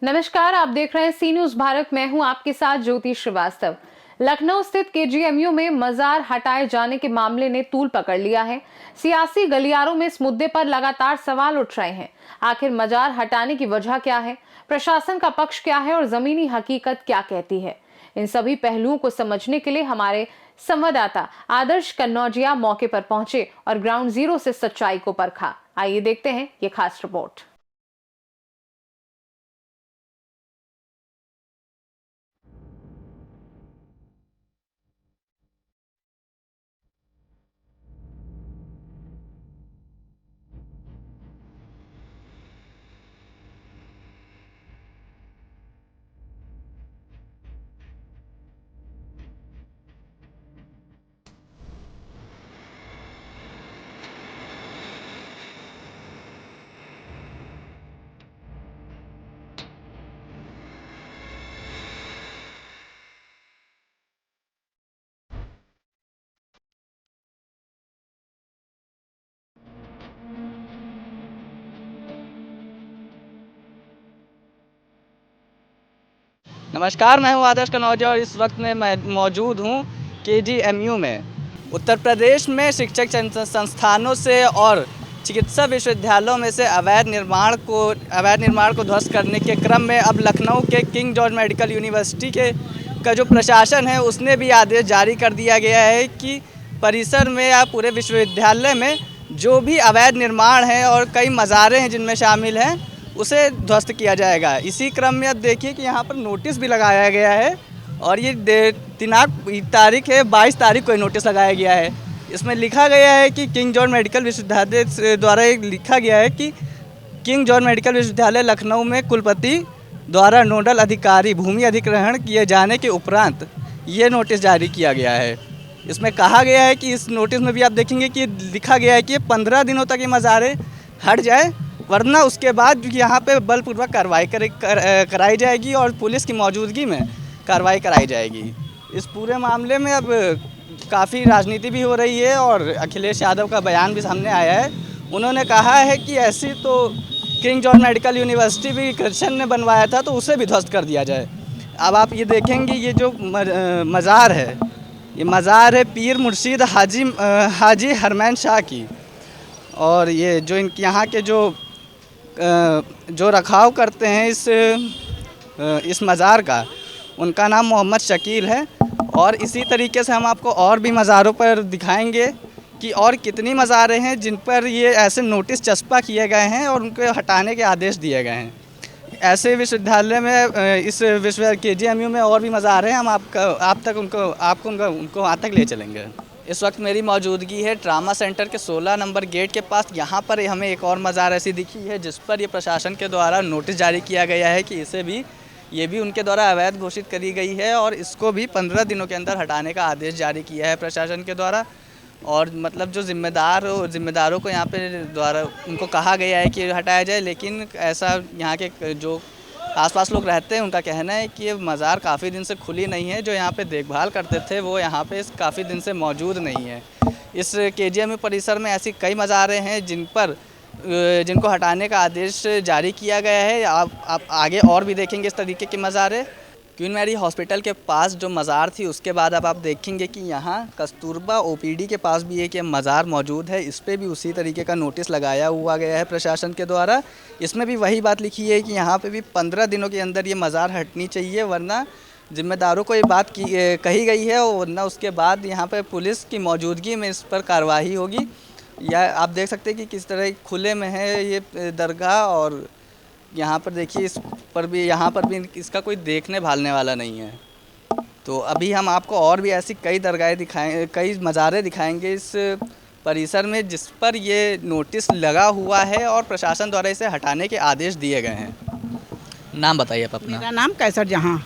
नमस्कार, आप देख रहे हैं सी न्यूज भारत। मैं हूं आपके साथ ज्योति श्रीवास्तव। लखनऊ स्थित केजीएमयू में मजार हटाए जाने के मामले ने तूल पकड़ लिया है। सियासी गलियारों में इस मुद्दे पर लगातार सवाल उठ रहे हैं। आखिर मजार हटाने की वजह क्या है, प्रशासन का पक्ष क्या है और जमीनी हकीकत क्या कहती है? इन सभी पहलुओं को समझने के लिए हमारे संवाददाता आदर्श कन्नौजिया मौके पर पहुंचे और ग्राउंड जीरो से सच्चाई को परखा। आइए देखते हैं ये खास रिपोर्ट। नमस्कार, मैं हूं आदर्श कन्नौजिया और इस वक्त मैं मौजूद हूं केजीएमयू में। उत्तर प्रदेश में शिक्षक संस्थानों से और चिकित्सा विश्वविद्यालयों में से अवैध निर्माण को ध्वस्त करने के क्रम में अब लखनऊ के किंग जॉर्ज मेडिकल यूनिवर्सिटी का जो प्रशासन है उसने भी आदेश जारी कर दिया गया है कि परिसर में या पूरे विश्वविद्यालय में जो भी अवैध निर्माण है और कई मज़ारें हैं जिनमें शामिल हैं उसे ध्वस्त किया जाएगा। इसी क्रम में अब देखिए कि यहाँ पर नोटिस भी लगाया गया है और ये तारीख है 22 तारीख को नोटिस लगाया गया है। इसमें लिखा गया है कि किंग जॉर्ज मेडिकल विश्वविद्यालय द्वारा लिखा गया है कि किंग जॉर्ज मेडिकल विश्वविद्यालय लखनऊ में कुलपति द्वारा नोडल अधिकारी भूमि अधिग्रहण किए जाने के उपरांत ये नोटिस जारी किया गया है। इसमें कहा गया है कि इस नोटिस में भी आप देखेंगे कि लिखा गया है कि 15 दिनों तक ये मज़ारें हट जाए, वरना उसके बाद यहाँ पे बलपूर्वक कार्रवाई कराई जाएगी और पुलिस की मौजूदगी में कार्रवाई कराई जाएगी। इस पूरे मामले में अब काफ़ी राजनीति भी हो रही है और अखिलेश यादव का बयान भी सामने आया है। उन्होंने कहा है कि ऐसी तो किंग जॉर्ज मेडिकल यूनिवर्सिटी भी क्रिश्चियन ने बनवाया था तो उसे भी ध्वस्त कर दिया जाए। अब आप ये देखेंगे ये जो मज़ार है, ये मज़ार है पीर मुर्शीद हाजी हरमैन शाह की, और ये जो इनके यहाँ के जो रखाव करते हैं इस मज़ार का, उनका नाम मोहम्मद शकील है। और इसी तरीके से हम आपको और भी मज़ारों पर दिखाएंगे कि और कितनी मज़ारें हैं जिन पर ये ऐसे नोटिस चस्पा किए गए हैं और उनको हटाने के आदेश दिए गए हैं। ऐसे विश्वविद्यालय में इस केजीएमयू में और भी मज़ारें हैं। हम उनको वहाँ तक ले चलेंगे। इस वक्त मेरी मौजूदगी है ट्रामा सेंटर के 16 नंबर गेट के पास। यहाँ पर हमें एक और मज़ार ऐसी दिखी है जिस पर ये प्रशासन के द्वारा नोटिस जारी किया गया है कि ये भी उनके द्वारा अवैध घोषित करी गई है और इसको भी 15 दिनों के अंदर हटाने का आदेश जारी किया है प्रशासन के द्वारा। और मतलब जो जिम्मेदारों को यहाँ पे द्वारा उनको कहा गया है कि हटाया जाए, लेकिन ऐसा यहाँ के जो आसपास लोग रहते हैं उनका कहना है कि ये मज़ार काफ़ी दिन से खुली नहीं है। जो यहाँ पे देखभाल करते थे वो यहाँ पे काफ़ी दिन से मौजूद नहीं है। इस केजीएमयू परिसर में ऐसी कई मज़ारें हैं जिनको हटाने का आदेश जारी किया गया है। आप आगे और भी देखेंगे इस तरीके की मज़ारें। क्वीन मैरी हॉस्पिटल के पास जो मज़ार थी उसके बाद अब आप देखेंगे कि यहाँ कस्तूरबा ओपीडी के पास भी एक मज़ार मौजूद है। इस पर भी उसी तरीके का नोटिस लगाया हुआ गया है प्रशासन के द्वारा। इसमें भी वही बात लिखी है कि यहाँ पे भी 15 दिनों के अंदर ये मज़ार हटनी चाहिए, वरना जिम्मेदारों को ये बात कही गई है और वरना उसके बाद यहाँ पर पुलिस की मौजूदगी में इस पर कार्रवाई होगी। या आप देख सकते हैं कि किस तरह खुले में है ये दरगाह, और यहाँ पर देखिए यहाँ पर भी इसका कोई देखने भालने वाला नहीं है। तो अभी हम आपको और भी ऐसी कई मज़ारें दिखाएंगे इस परिसर में जिस पर ये नोटिस लगा हुआ है और प्रशासन द्वारा इसे हटाने के आदेश दिए गए हैं। नाम बताइए आप अपना। मेरा नाम कैसर जहाँ।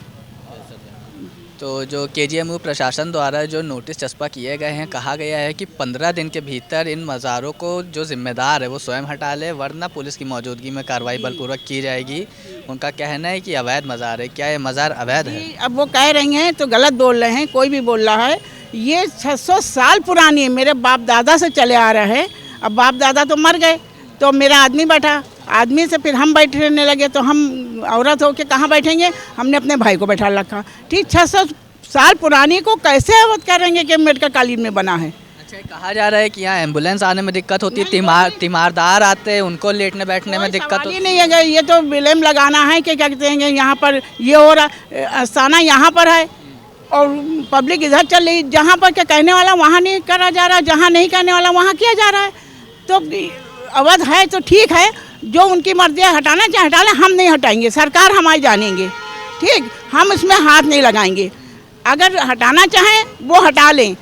तो जो केजीएमयू प्रशासन द्वारा जो नोटिस चस्पा किए गए हैं, कहा गया है कि 15 दिन के भीतर इन मज़ारों को जो जिम्मेदार है वो स्वयं हटा ले, वरना पुलिस की मौजूदगी में कार्रवाई बलपूर्वक की जाएगी। उनका कहना है कि अवैध मज़ार है। क्या ये मज़ार अवैध है? अब वो कह रही हैं तो गलत बोल रहे हैं, कोई भी बोल रहा है। ये 600 साल पुरानी है, मेरे बाप दादा से चले आ रहे हैं। अब बाप दादा तो मर गए तो मेरा आदमी बैठा, आदमी से फिर हम बैठने लगे तो हम औरत हो के कहाँ बैठेंगे, हमने अपने भाई को बैठा रखा। ठीक 600 साल पुरानी को कैसे अवध करेंगे कि मेडिकल कॉलेज में बना है। अच्छा, कहा जा रहा है कि यहाँ एम्बुलेंस आने में दिक्कत होती है, तीमारदार आते हैं उनको लेटने बैठने में दिक्कत सवाल ही नहीं है। ये तो ब्लेम लगाना है कि क्या कहते हैं यहाँ पर ये हो रहा, आस्थाना यहाँ पर है और पब्लिक इधर चल रही। जहाँ पर क्या कहने वाला वहाँ नहीं करा जा रहा, जहाँ नहीं कहने वाला वहाँ किया जा रहा है। तो अवध है तो ठीक है, जो उनकी मर्जी है हटाना चाहे हटा लें, हम नहीं हटाएंगे, सरकार हमारी जानेंगे। ठीक, हम इसमें हाथ नहीं लगाएंगे। अगर हटाना चाहें वो हटा लें।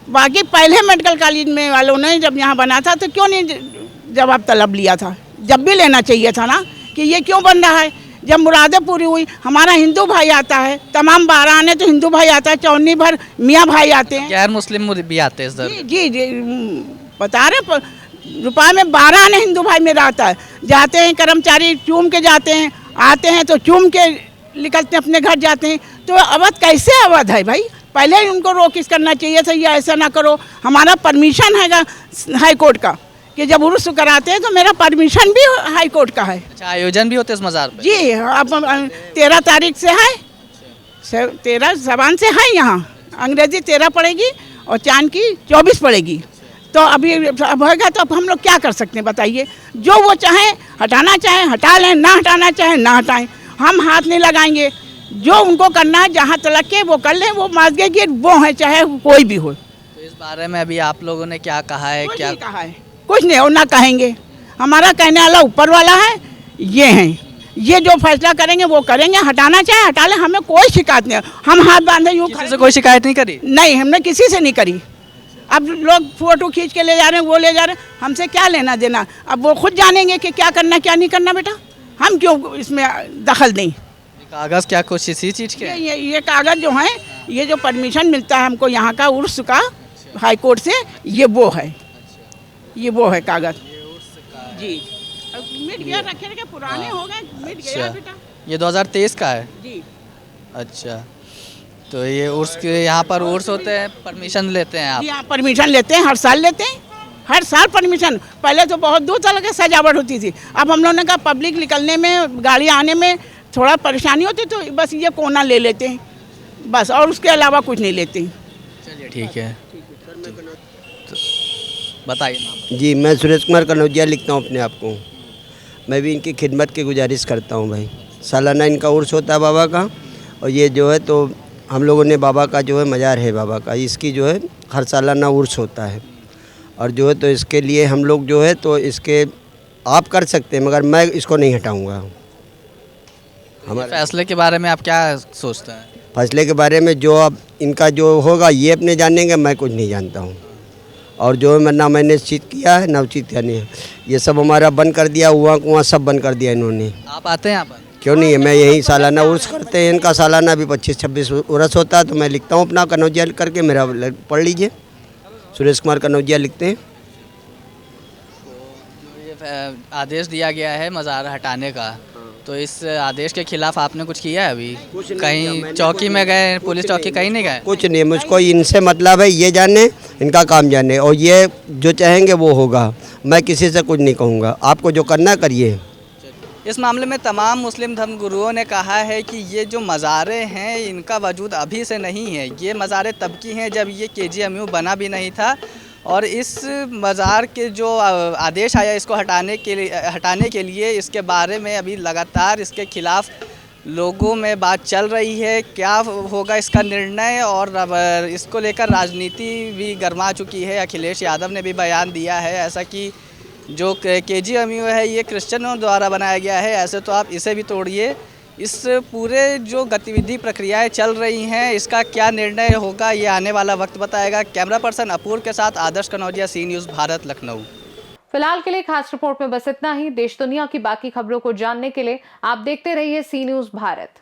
बाकी पहले मेडिकल कॉलेज में वालों ने जब यहाँ बना था तो क्यों नहीं जवाब तलब लिया था? जब भी लेना चाहिए था ना कि ये क्यों बन रहा है। जब मुरादें पूरी हुई, हमारा हिंदू भाई आता है, तमाम 12 आने तो हिंदू भाई आता है, 54 भर मियाँ भाई आते हैं, गैर मुस्लिम भी आते हैं इस दर। जी जी बता रहे रुपये में 12 आने हिंदू भाई मेरा आता है। जाते हैं कर्मचारी चूम के जाते हैं, आते हैं तो चूम के निकलते हैं, अपने घर जाते हैं। तो अवध कैसे अवध है भाई? पहले ही उनको रोक करना चाहिए था, ये ऐसा ना करो। हमारा परमिशन हैगा हाई कोर्ट का कि जब उर्स कराते हैं तो मेरा परमिशन भी हाई कोर्ट का है। अच्छा, आयोजन भी होते हैं इस मज़ार पे? जी, अब 13 तारीख से है, 13 ज़बान से है यहाँ। अंग्रेजी 13 पड़ेगी और चांद की 24 पड़ेगी। तो अभी अब होगा तो अब हम लोग क्या कर सकते हैं बताइए? जो वो चाहें हटाना चाहें हटा लें, ना हटाना चाहें ना हटाएं, हम हाथ नहीं लगाएंगे। जो उनको करना है जहाँ तलक के वो कर लें, वो माजगे की वो है चाहे कोई भी हो। तो इस बारे में अभी आप लोगों ने क्या कहा है? कुछ क्या नहीं कहा है, कुछ नहीं और ना कहेंगे। हमारा कहने वाला ऊपर वाला है, ये हैं, ये जो फैसला करेंगे वो करेंगे। हटाना चाहे हटा लें, हमें कोई शिकायत नहीं। हम हाथ बांधे यूँ किसी से कोई शिकायत नहीं करी? नहीं, हमने किसी से नहीं करी। अब लोग फोटो खींच के ले जा रहे हैं, वो ले जा रहे हैं, हमसे क्या लेना देना? अब वो खुद जानेंगे कि क्या करना क्या नहीं करना। बेटा हम क्यों इसमें दखल दें? कागज़ क्या कुछ इसी चीज़ के? ये कागज़ जो हैं, ये जो परमिशन मिलता है हमको यहाँ का उर्स का हाई कोर्ट से, ये वो है, ये वो है कागज़ जी। अब मिट गया, रखे रखे पुराने हो गए, मिट गया बेटा। ये 2023 का है जी। अच्छा, तो ये उर्स के यहाँ पर उर्स होते हैं, परमिशन लेते हैं आप? जी हाँ, परमिशन लेते हैं, हर साल लेते हैं, हर साल परमिशन। पहले तो बहुत दूर तक सजावट होती थी। अब हम लोगों ने कहा पब्लिक निकलने में, गाड़ी आने में थोड़ा परेशानी होती तो बस ये कोना ले लेते हैं बस, और उसके अलावा कुछ नहीं लेते। चलिए ठीक है, तो बताइए नाम। जी, मैं सुरेश कुमार कनौजिया लिखता हूँ अपने आप को। मैं भी इनकी खिदमत की गुजारिश करता हूँ भाई। सालाना इनका उर्स होता है बाबा का, और ये जो है तो हम लोगों ने बाबा का जो है मज़ार है बाबा का, इसकी जो है हर सालाना उर्स होता है। और जो है तो इसके लिए हम लोग जो है तो इसके आप कर सकते हैं, मगर मैं इसको नहीं हटाऊँगा। हमारे फैसले के बारे में आप क्या सोचते हैं? फैसले के बारे में जो अब इनका जो होगा ये अपने जानेंगे, मैं कुछ नहीं जानता हूँ। और जो है ना मैंने चीत किया है ना उचित या नहीं, ये सब हमारा बंद कर दिया, हुआ कुआँ सब बंद कर दिया इन्होंने। आप आते हैं यहाँ पर? क्यों नहीं है, मैं यही सालाना उर्स करते हैं इनका। सालाना भी 25-26 उर्स होता है, तो मैं लिखता हूँ अपना कनौजिया करके, मेरा पढ़ लीजिए, सुरेश कुमार कनौजिया लिखते हैं। ये आदेश दिया गया है मज़ार हटाने का, तो इस आदेश के खिलाफ आपने कुछ किया है अभी? कहीं चौकी में गए, पुलिस चौकी कहीं नहीं गए? कुछ नहीं, मुझको इनसे मतलब है, ये जाने इनका काम जाने, और ये जो चाहेंगे वो होगा। मैं किसी से कुछ नहीं कहूँगा, आपको जो करना करिए। इस मामले में तमाम मुस्लिम धर्म गुरुओं ने कहा है कि ये जो मज़ारें हैं इनका वजूद अभी से नहीं है। ये मज़ारें तब की हैं जब ये KGMU बना भी नहीं था, और इस मज़ार के जो आदेश आया इसको हटाने के लिए इसके बारे में अभी लगातार इसके खिलाफ लोगों में बात चल रही है। क्या होगा इसका निर्णय, और अब इसको लेकर राजनीति भी गर्मा चुकी है। अखिलेश यादव ने भी बयान दिया है ऐसा कि जो KGMU है ये क्रिश्चियनों द्वारा बनाया गया है, ऐसे तो आप इसे भी तोड़िए। इस पूरे जो गतिविधि प्रक्रियाएं चल रही हैं इसका क्या निर्णय होगा ये आने वाला वक्त बताएगा। कैमरा पर्सन अपूर्व के साथ आदर्श कनौजिया, सी न्यूज़ भारत, लखनऊ। फिलहाल के लिए खास रिपोर्ट में बस इतना ही। देश दुनिया की बाकी खबरों को जानने के लिए आप देखते रहिए सी न्यूज़ भारत।